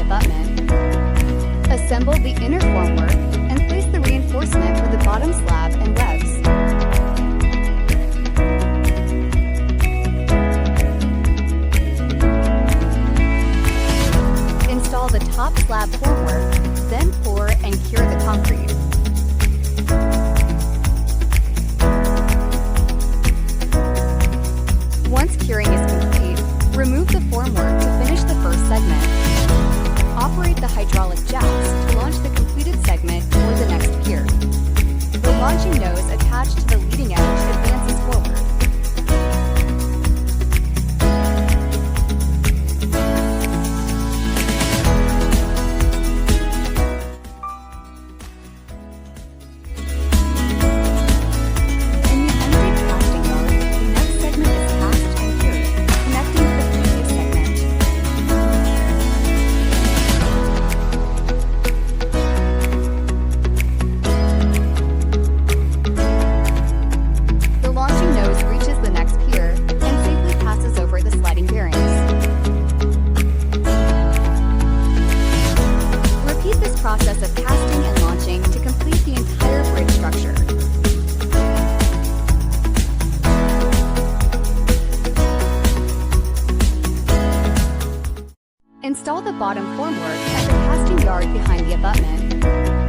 abutment. Assemble the inner formwork and place the reinforcement for the bottom slab and webs. Install the top slab formwork, then pour and cure the concrete. Once curing is complete, remove the formwork to finish the first segment. Operate the hydraulic jacks to launch the completed segment or the next pier. The launching nose attached to the leading edge advances forward. Process of casting and launching to complete the entire bridge structure. Install the bottom formwork at the casting yard behind the abutment.